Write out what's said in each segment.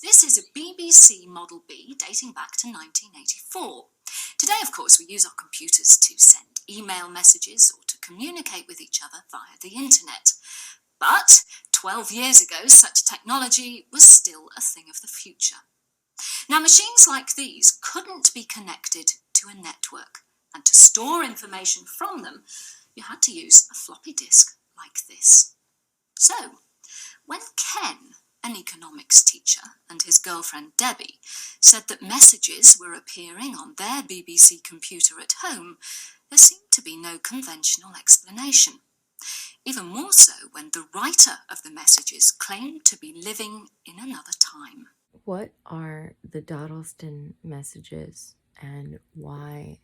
This is a BBC Model B dating back to 1984. Today, of course, we use our computers to send email messages or to communicate with each other via the internet. But 12 years ago, such technology was still a thing of the future. Now, machines like these couldn't be connected to a network, and to store information from them, you had to use a floppy disk like this. So, when Ken, an economics teacher, and his girlfriend Debbie said that messages were appearing on their BBC computer at home, there seemed to be no conventional explanation. Even more so when the writer of the messages claimed to be living in another time. What are the Dawdleston messages, and why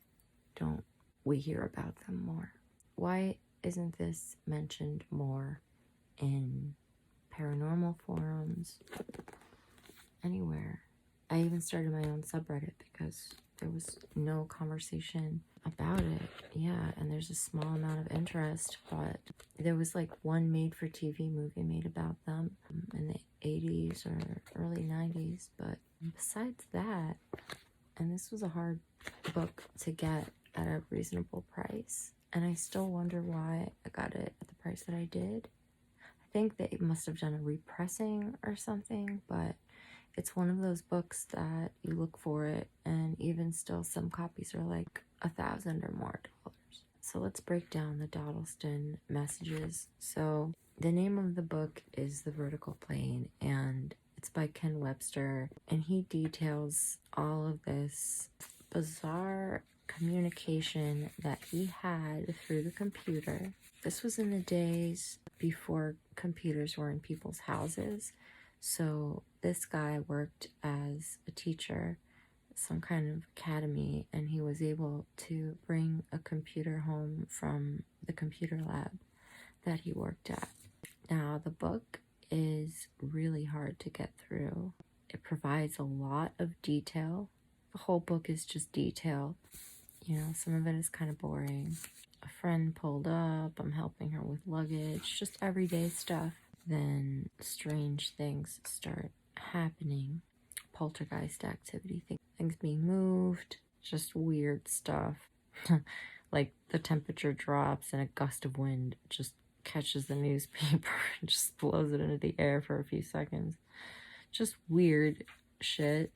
don't we hear about them more? Why isn't this mentioned more in paranormal forums, anywhere? I even started my own subreddit because there was no conversation about it. Yeah, and there's a small amount of interest, but there was like one made-for-TV movie made about them in the 80s or early 90s, but besides that, and this was a hard book to get at a reasonable price, and I still wonder why I got it at the price that I did. I think they must have done a repressing or something, but it's one of those books that you look for it, and even still some copies are like $1,000 or more. So let's break down the Dawdleston messages. So the name of the book is The Vertical Plane, and it's by Ken Webster, and he details all of this bizarre communication that he had through the computer. This was in the days before computers were in people's houses. So this guy worked as a teacher, some kind of academy, and he was able to bring a computer home from the computer lab that he worked at. Now, the book is really hard to get through. It provides a lot of detail. The whole book is just detail. You know, some of it is kind of boring. A friend pulled up, I'm helping her with luggage, just everyday stuff. Then strange things start happening. Poltergeist activity, things being moved, just weird stuff. Like the temperature drops and a gust of wind just catches the newspaper and just blows it into the air for a few seconds. Just weird shit.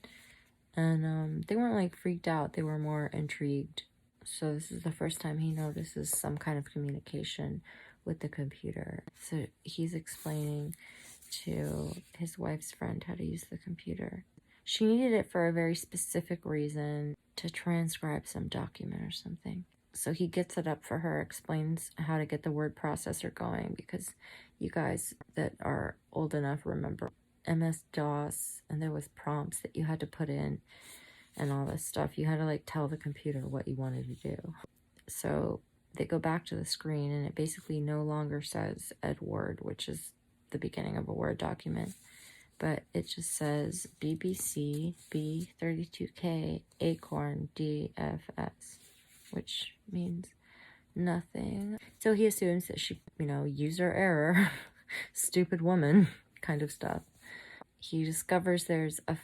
And they weren't like freaked out, they were more intrigued. So this is the first time he notices some kind of communication with the computer. So he's explaining to his wife's friend how to use the computer. She needed it for a very specific reason, to transcribe some document or something. So he gets it up for her, explains how to get the word processor going, because you guys that are old enough remember MS-DOS, and there was prompts that you had to put in and all this stuff. You had to like tell the computer what you wanted to do. So they go back to the screen, and it basically no longer says Edward, which is the beginning of a Word document, but it just says BBC B32K Acorn DFS, which means nothing. So he assumes that she, user error, stupid woman kind of stuff. He discovers there's a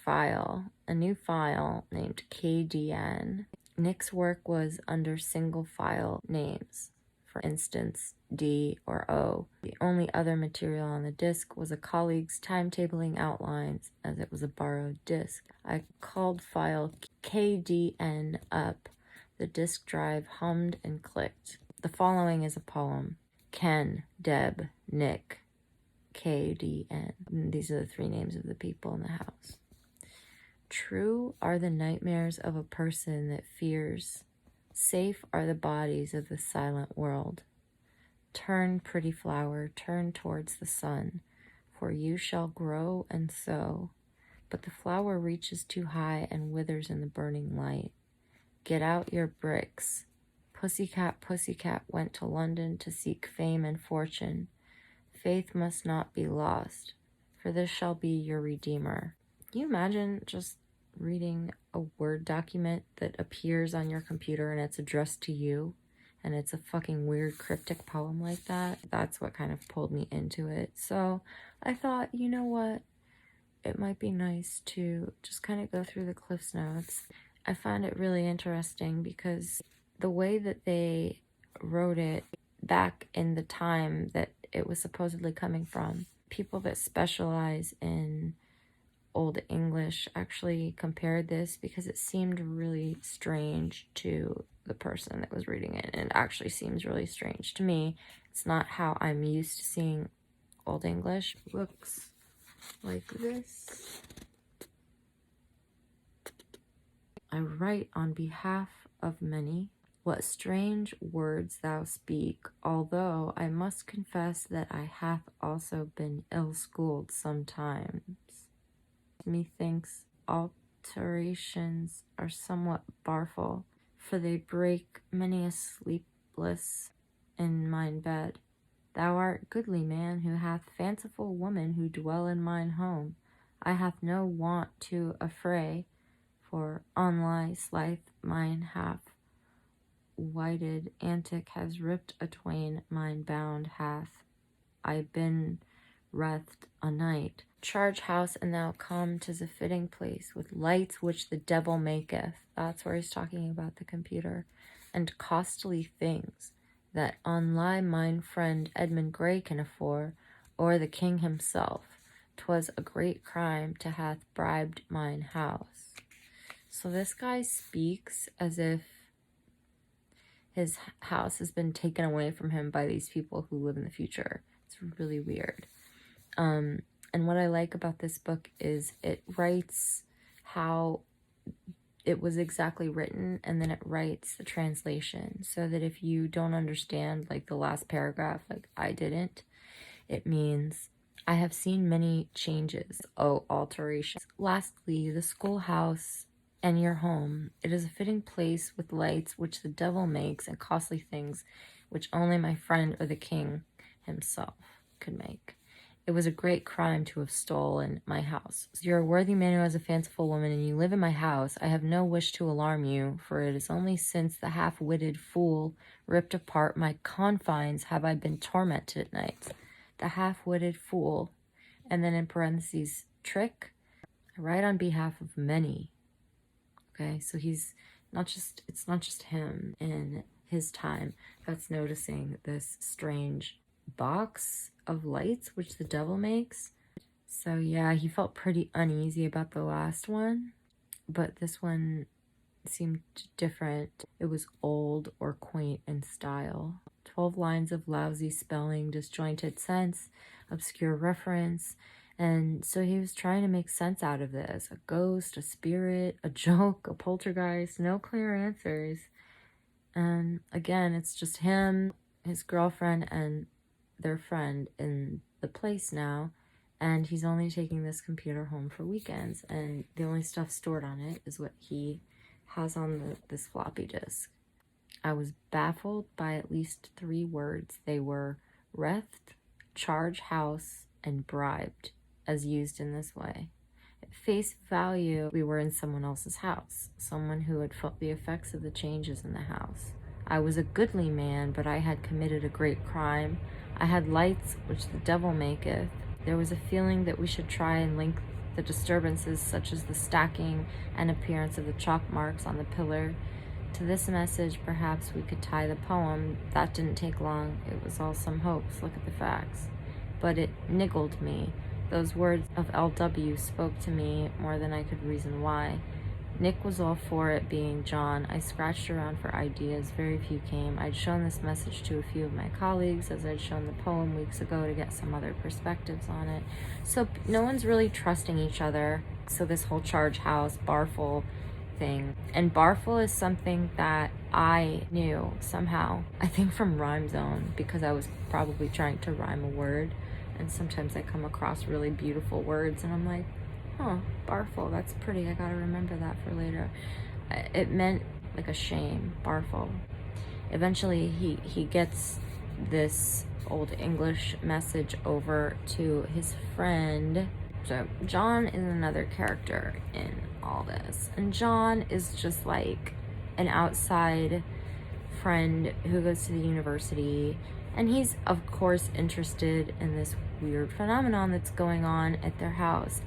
new file named KDN. Nick's work was under single file names, for instance, D or O. The only other material on the disk was a colleague's timetabling outlines, as it was a borrowed disk. I called file KDN up. The disk drive hummed and clicked. The following is a poem. Ken, Deb, Nick, KDN. These are the 3 names of the people in the house. True are the nightmares of a person that fears. Safe are the bodies of the silent world. Turn, pretty flower, turn towards the sun, for you shall grow and sow. But the flower reaches too high and withers in the burning light. Get out your bricks. Pussycat, pussycat went to London to seek fame and fortune. Faith must not be lost, for this shall be your redeemer. Can you imagine just reading a Word document that appears on your computer and it's addressed to you, and it's a fucking weird cryptic poem like that? That's what kind of pulled me into it. So I thought, you know what? it might be nice to just kind of go through the Cliff's Notes. I find it really interesting because the way that they wrote it back in the time that it was supposedly coming from, people that specialize in Old English actually compared this because it seemed really strange to the person that was reading it, and it actually seems really strange to me. It's not how I'm used to seeing Old English. Looks like this. I write on behalf of many. What strange words thou speak, although I must confess that I hath also been ill-schooled sometimes. Methinks alterations are somewhat barful, for they break many a sleepless in mine bed. Thou art goodly man who hath fanciful woman who dwell in mine home. I hath no want to affray, for on lie slithe mine hath whited antic has ripped atwain mine bound hath I been reft a night. Charge house, and thou come, 'tis a fitting place, with lights which the devil maketh. That's where he's talking about the computer. And costly things, that on lie mine friend Edmund Gray can afford, or the king himself. 'Twas a great crime to hath bribed mine house. So this guy speaks as if his house has been taken away from him by these people who live in the future. It's really weird. And what I like about this book is it writes how it was exactly written, and then it writes the translation, so that if you don't understand like the last paragraph, like I didn't, it means I have seen many changes, alterations. Lastly, the schoolhouse and your home. It is a fitting place with lights which the devil makes, and costly things which only my friend or the king himself could make. It was a great crime to have stolen my house. You're a worthy man who has a fanciful woman, and you live in my house. I have no wish to alarm you, for it is only since the half-witted fool ripped apart my confines have I been tormented at night. The half-witted fool, and then in parentheses, trick. I write on behalf of many. Okay, so it's not just him in his time that's noticing this strange box of lights which the devil makes. So yeah, he felt pretty uneasy about the last one, but this one seemed different. It was old or quaint in style. 12 lines of lousy spelling, disjointed sense, obscure reference. And so he was trying to make sense out of this. A ghost, a spirit, a joke, a poltergeist, no clear answers. And again, it's just him, his girlfriend, and their friend in the place now. And he's only taking this computer home for weekends. And the only stuff stored on it is what he has on this floppy disk. I was baffled by at least 3 words. They were reft, charge house, and bribed, as used in this way. At face value, we were in someone else's house, someone who had felt the effects of the changes in the house. I was a goodly man, but I had committed a great crime. I had lights which the devil maketh. There was a feeling that we should try and link the disturbances, such as the stacking and appearance of the chalk marks on the pillar. To this message, perhaps we could tie the poem. That didn't take long. It was all some hopes. Look at the facts. But it niggled me. Those words of L.W. spoke to me more than I could reason why. Nick was all for it being John. I scratched around for ideas. Very few came. I'd shown this message to a few of my colleagues, as I'd shown the poem weeks ago, to get some other perspectives on it. So no one's really trusting each other. So this whole charge house, Barful thing. And Barful is something that I knew somehow. I think from Rhyme Zone, because I was probably trying to rhyme a word. And sometimes I come across really beautiful words and I'm like, huh, Barful, that's pretty. I gotta remember that for later. It meant like a shame, Barful. Eventually he gets this Old English message over to his friend. So John is another character in all this. And John is just like an outside friend who goes to the university. And he's, of course, interested in this weird phenomenon that's going on at their house.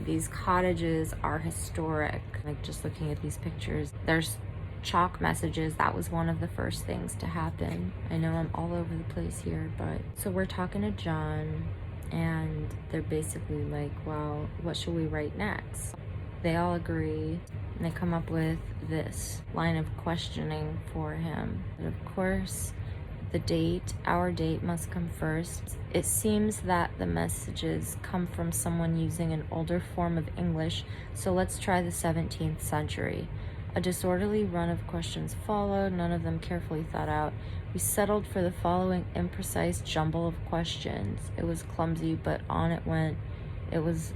These cottages are historic. Like, just looking at these pictures, there's chalk messages. That was one of the first things to happen. I know I'm all over the place here, but so we're talking to John, and they're basically like, well, what should we write next? They all agree, and they come up with this line of questioning for him. And of course, our date must come first. It seems that the messages come from someone using an older form of English, so let's try the 17th century. A disorderly run of questions followed, none of them carefully thought out. We settled for the following imprecise jumble of questions. It was clumsy, but on it went. It was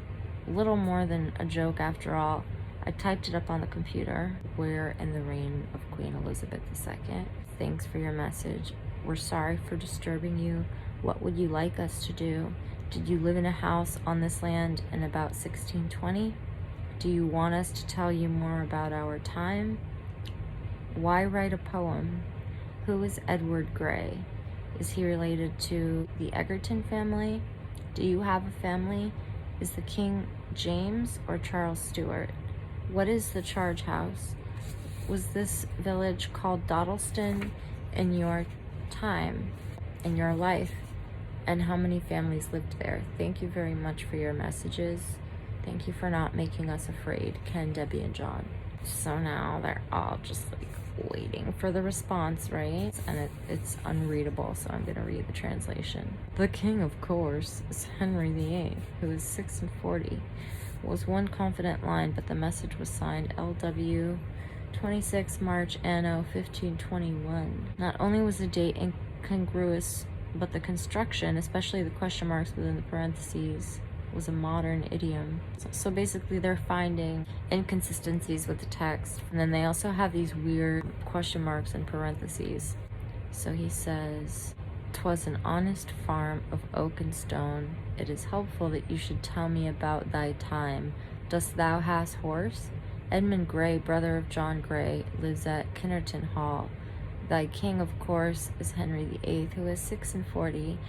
little more than a joke after all. I typed it up on the computer. We're in the reign of Queen Elizabeth II. Thanks for your message. We're sorry for disturbing you. What would you like us to do? Did you live in a house on this land in about 1620? Do you want us to tell you more about our time? Why write a poem? Who is Edward Grey? Is he related to the Egerton family? Do you have a family? Is the King James or Charles Stuart? What is the charge house? Was this village called Dodleston in your time, in your life? And how many families lived there? Thank you very much for your messages. Thank you for not making us afraid, Ken, Debbie, and John. So now they're all just like waiting for the response, right? And it's unreadable, so I'm gonna read the translation. The king, of course, is Henry VIII, who is 640. Was one confident line, but the message was signed L.W. 26 March Anno 1521. Not only was the date incongruous, but the construction, especially the question marks within the parentheses, was a modern idiom. So basically they're finding inconsistencies with the text, and then they also have these weird question marks in parentheses. So he says, "'Twas an honest farm of oak and stone. It is helpful that you should tell me about thy time. Dost thou hast horse? Edmund Grey, brother of John Grey, lives at Kinnerton Hall. Thy king, of course, is Henry VIII, who is 640.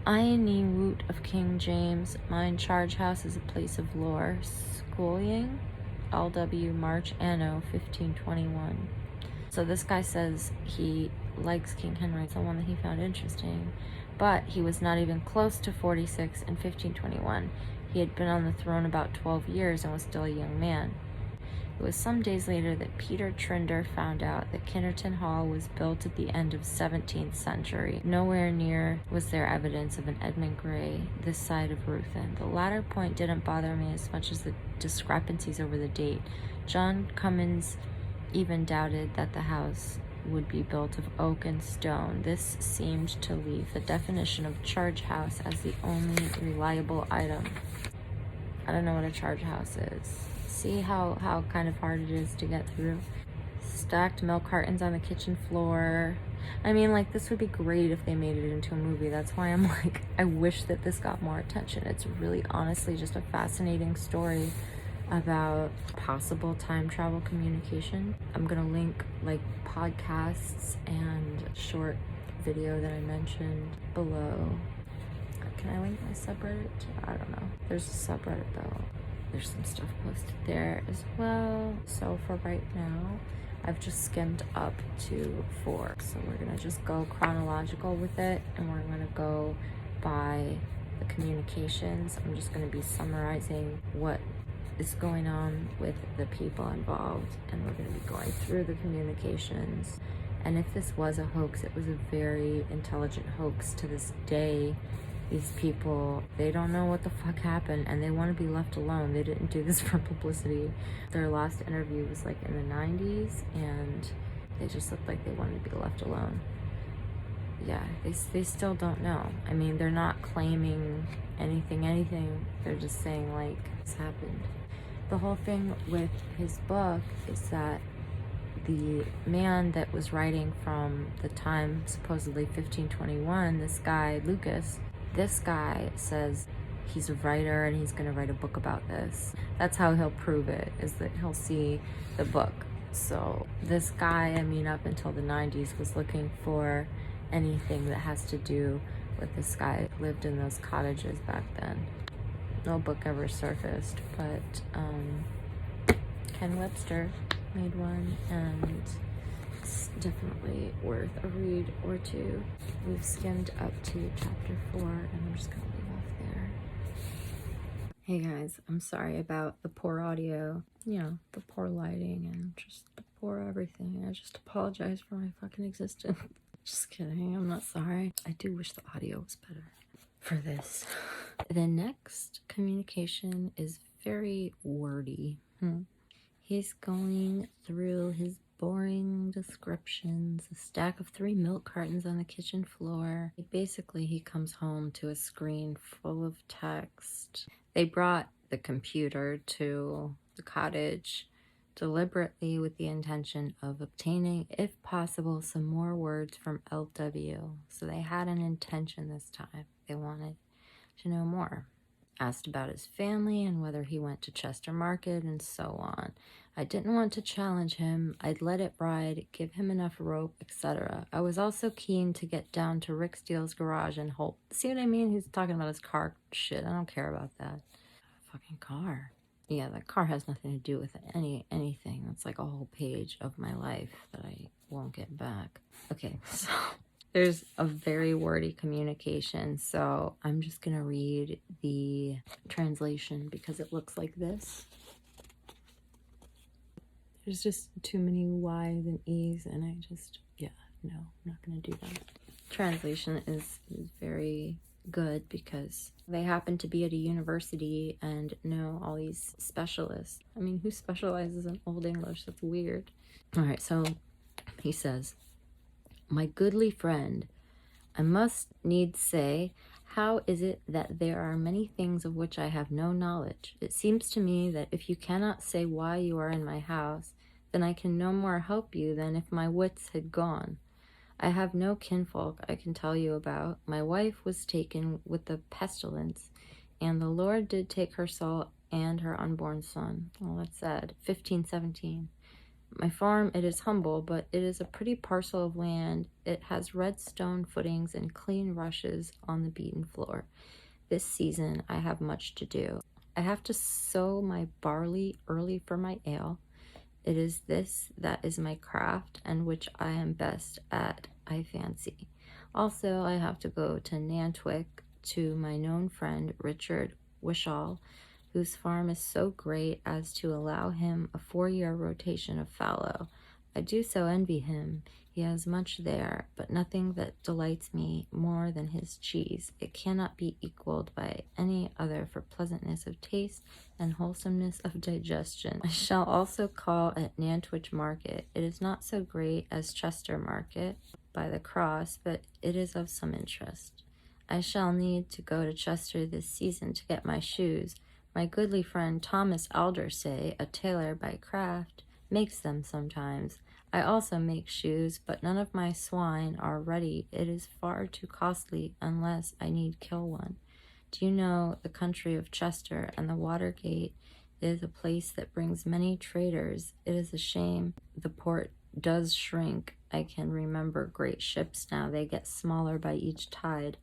I nie woot of King James. Mine charge house is a place of lore. Schooling, L.W. March Anno 1521. So this guy says he likes King Henry, someone that he found interesting, but he was not even close to 46 in 1521. He had been on the throne about 12 years and was still a young man. It was some days later that Peter Trinder found out that Kinnerton Hall was built at the end of 17th century. Nowhere near was there evidence of an Edmund Grey this side of Ruthin. The latter point didn't bother me as much as the discrepancies over the date. John Cummins even doubted that the house would be built of oak and stone. This seemed to leave the definition of charge house as the only reliable item. I don't know what a charge house is. See how kind of hard it is to get through. Stacked milk cartons on the kitchen floor. I mean, like, this would be great if they made it into a movie. That's why I'm like, I wish that this got more attention. It's really honestly just a fascinating story about possible time travel communication. I'm gonna link like podcasts and short video that I mentioned below. Can I link my subreddit? I don't know. There's a subreddit though. There's some stuff posted there as well. So for right now, I've just skimmed up to 4. So we're gonna just go chronological with it, and we're gonna go by the communications. I'm just gonna be summarizing what is going on with the people involved, and we're gonna be going through the communications. And if this was a hoax, it was a very intelligent hoax. To this day, these people, they don't know what the fuck happened, and they want to be left alone. They didn't do this for publicity. Their last interview was like in the 90s, and they just looked like they wanted to be left alone. Yeah, they still don't know. I mean, they're not claiming anything. They're just saying like, this happened. The whole thing with his book is that the man that was writing from the time, supposedly 1521, this guy, Lucas, this guy says he's a writer and he's going to write a book about this. That's how he'll prove it, is that he'll see the book. So this guy, I mean, up until the 90s was looking for anything that has to do with this guy who lived in those cottages back then. no book ever surfaced, but Ken Webster made one, and it's definitely worth a read or two. We've skimmed up to chapter 4, and I'm just gonna leave off there. Hey guys, I'm sorry about the poor audio, the poor lighting, and just the poor everything. I just apologize for my fucking existence. Just kidding, I'm not sorry. I do wish the audio was better for this. The next communication is very wordy. He's going through his boring descriptions, a stack of 3 milk cartons on the kitchen floor. Basically, he comes home to a screen full of text. They brought the computer to the cottage deliberately with the intention of obtaining, if possible, some more words from LW. So they had an intention this time. They wanted to know more. Asked about his family and whether he went to Chester Market and so on. I didn't want to challenge him. I'd let it ride, give him enough rope, etc. I was also keen to get down to Rick Steele's garage and hope. See what I mean? He's talking about his car shit. I don't care about that. Fucking car. Yeah, that car has nothing to do with anything. That's like a whole page of my life that I won't get back. Okay, so there's a very wordy communication, so I'm just gonna read the translation because it looks like this. There's just too many Y's and E's, and no, I'm not gonna do that. Translation is very good because they happen to be at a university and know all these specialists. I mean, who specializes in Old English? That's weird. All right, so he says, "My goodly friend, I must needs say, how is it that there are many things of which I have no knowledge? It seems to me that if you cannot say why you are in my house, then I can no more help you than if my wits had gone. I have no kinfolk I can tell you about. My wife was taken with the pestilence, and the Lord did take her soul and her unborn son." Well, that's sad. 1517. "My farm, it is humble, but it is a pretty parcel of land. It has red stone footings and clean rushes on the beaten floor. This season I have much to do. I have to sow my barley early for my ale. It is this that is my craft, and which I am best at, I fancy. Also, I have to go to Nantwich to my known friend Richard Wishall, whose farm is so great as to allow him a 4-year rotation of fallow. I do so envy him. He has much there, but nothing that delights me more than his cheese. It cannot be equaled by any other for pleasantness of taste and wholesomeness of digestion. I shall also call at Nantwich Market. It is not so great as Chester Market by the cross, but it is of some interest. I shall need to go to Chester this season to get my shoes. My goodly friend Thomas Aldersay, a tailor by craft, makes them sometimes. I also make shoes, but none of my swine are ready. It is far too costly unless I need kill one. Do you know the country of Chester and the Watergate is a place that brings many traders. It is a shame the port does shrink. I can remember great ships now. They get smaller by each tide.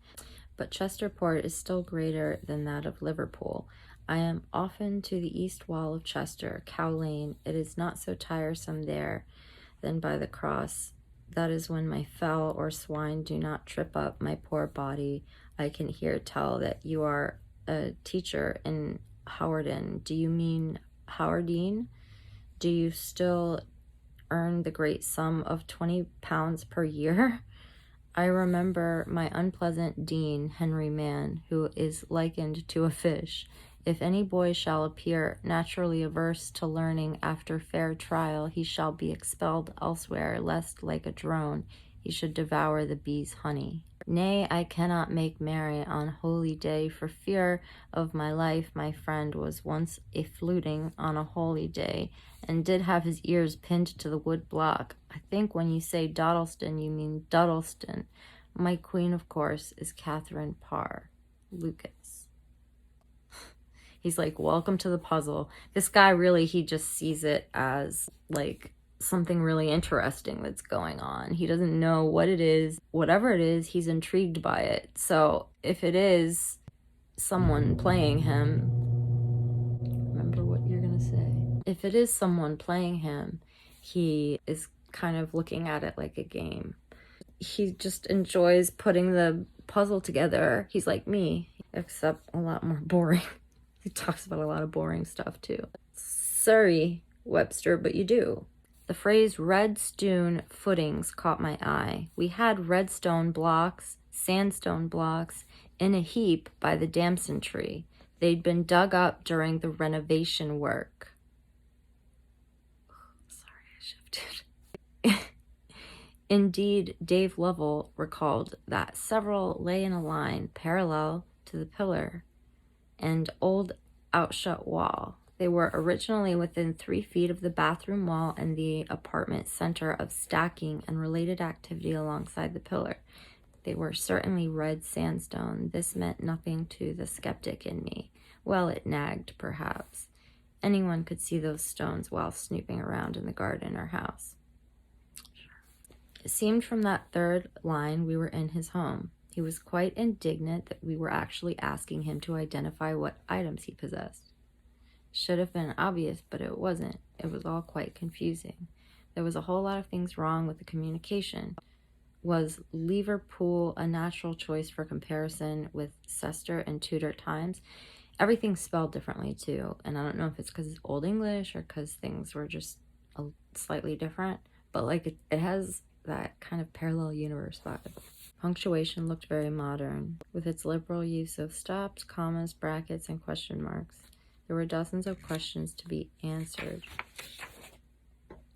But Chester Port is still greater than that of Liverpool. I am often to the east wall of Chester, Cow Lane. It is not so tiresome there than by the cross. That is when my fowl or swine do not trip up my poor body. I can hear tell that you are a teacher in Hawarden. Do you mean Howardine? Do you still earn the great sum of £20 per year? I remember my unpleasant dean, Henry Mann, who is likened to a fish. If any boy shall appear naturally averse to learning after fair trial, he shall be expelled elsewhere, lest, like a drone, he should devour the bee's honey. Nay, I cannot make merry on holy day for fear of my life. My friend was once a fluting on a holy day, and did have his ears pinned to the wood block. I think when you say Dawdleston, you mean Duddleston. My queen, of course, is Catherine Parr. Lucas. He's like, welcome to the puzzle. This guy really, he just sees it as like something really interesting that's going on. He doesn't know what it is. Whatever it is, he's intrigued by it. So if it is someone playing him, remember what you're gonna say. If it is someone playing him, he is kind of looking at it like a game. He just enjoys putting the puzzle together. He's like me, except a lot more boring. He talks about a lot of boring stuff too. Sorry, Webster, but you do. The phrase redstone footings caught my eye. We had redstone blocks, sandstone blocks, in a heap by the damson tree. They'd been dug up during the renovation work. Sorry, I shifted. Indeed, Dave Lovell recalled that several lay in a line parallel to the pillar and old outshut wall. They were originally within 3 feet of the bathroom wall and the apartment center of stacking and related activity alongside the pillar. They were certainly red sandstone. This meant nothing to the skeptic in me. Well, it nagged, perhaps. Anyone could see those stones while snooping around in the garden or house. It seemed from that third line we were in his home. He was quite indignant that we were actually asking him to identify what items he possessed. Should have been obvious, but it wasn't. It was all quite confusing. There was a whole lot of things wrong with the communication. Was Liverpool a natural choice for comparison with Cester and Tudor times? Everything's spelled differently too, and I don't know if it's because it's Old English or because things were just slightly different, but like it has that kind of parallel universe vibe. Punctuation looked very modern, with its liberal use of stops, commas, brackets, and question marks. There were dozens of questions to be answered.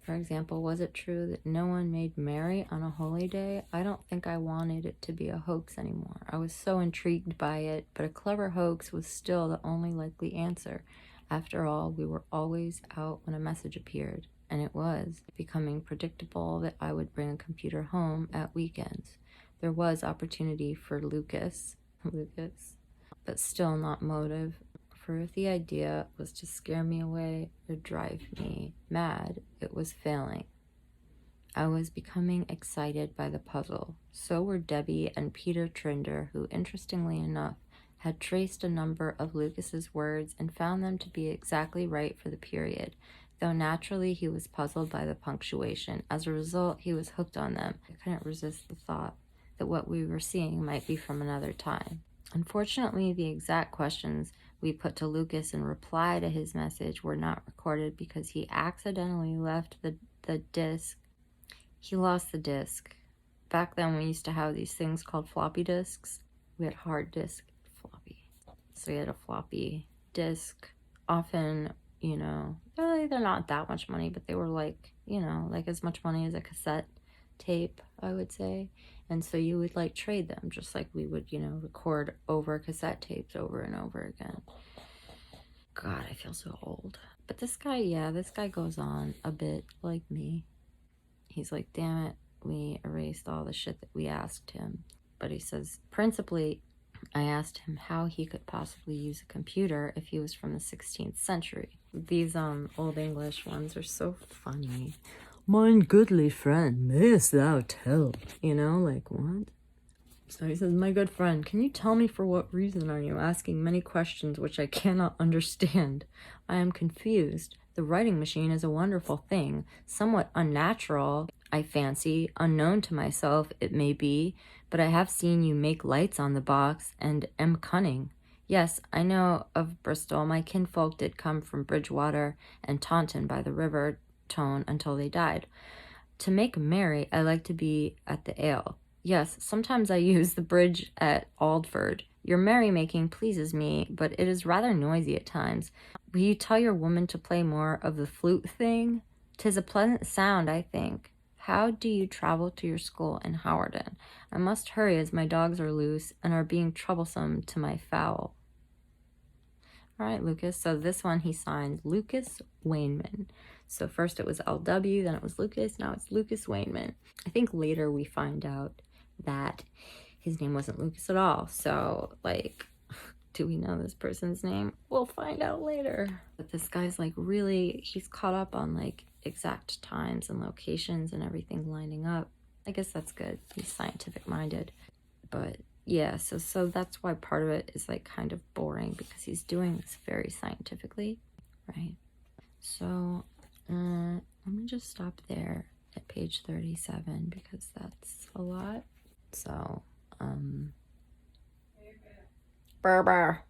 For example, was it true that no one made merry on a holy day? I don't think I wanted it to be a hoax anymore. I was so intrigued by it, but a clever hoax was still the only likely answer. After all, we were always out when a message appeared, and it was becoming predictable that I would bring a computer home at weekends. There was opportunity for Lucas, but still not motive. For if the idea was to scare me away or drive me mad, it was failing. I was becoming excited by the puzzle. So were Debbie and Peter Trinder, who, interestingly enough, had traced a number of Lucas's words and found them to be exactly right for the period, though naturally he was puzzled by the punctuation. As a result, he was hooked on them. I couldn't resist the thought that what we were seeing might be from another time. Unfortunately, the exact questions we put to Lucas in reply to his message were not recorded because he accidentally left the disc. He lost the disc. Back then, we used to have these things called floppy disks. We had hard disk, floppy. So we had a floppy disk. Often, they're not that much money, but they were like as much money as a cassette tape, I would say. And so you would trade them, just like we would, record over cassette tapes over and over again. God, I feel so old. But this guy goes on a bit like me. He's like, damn it, we erased all the shit that we asked him. But he says, principally, I asked him how he could possibly use a computer if he was from the 16th century. These Old English ones are so funny. Mine goodly friend, mayest thou tell? What? So he says, my good friend, can you tell me for what reason are you asking many questions which I cannot understand? I am confused. The writing machine is a wonderful thing, somewhat unnatural, I fancy, unknown to myself, it may be, but I have seen you make lights on the box, and am cunning. Yes, I know of Bristol. My kinfolk did come from Bridgewater and Taunton by the river Tone until they died. To make merry, I like to be at the ale. Yes, sometimes I use the bridge at Aldford. Your merrymaking pleases me, but it is rather noisy at times. Will you tell your woman to play more of the flute thing? 'Tis a pleasant sound, I think. How do you travel to your school in Hawarden? I must hurry as my dogs are loose and are being troublesome to my fowl. All right, Lucas. So this one he signed Lucas Wainman. So first it was LW, then it was Lucas, now it's Lucas Wainman. I think later we find out that his name wasn't Lucas at all. So, do we know this person's name? We'll find out later. But this guy's he's caught up on exact times and locations and everything lining up. I guess that's good. He's scientific minded. But yeah, so that's why part of it is like kind of boring, because he's doing this very scientifically, right? So I'm gonna just stop there at page 37 because that's a lot. So Berber.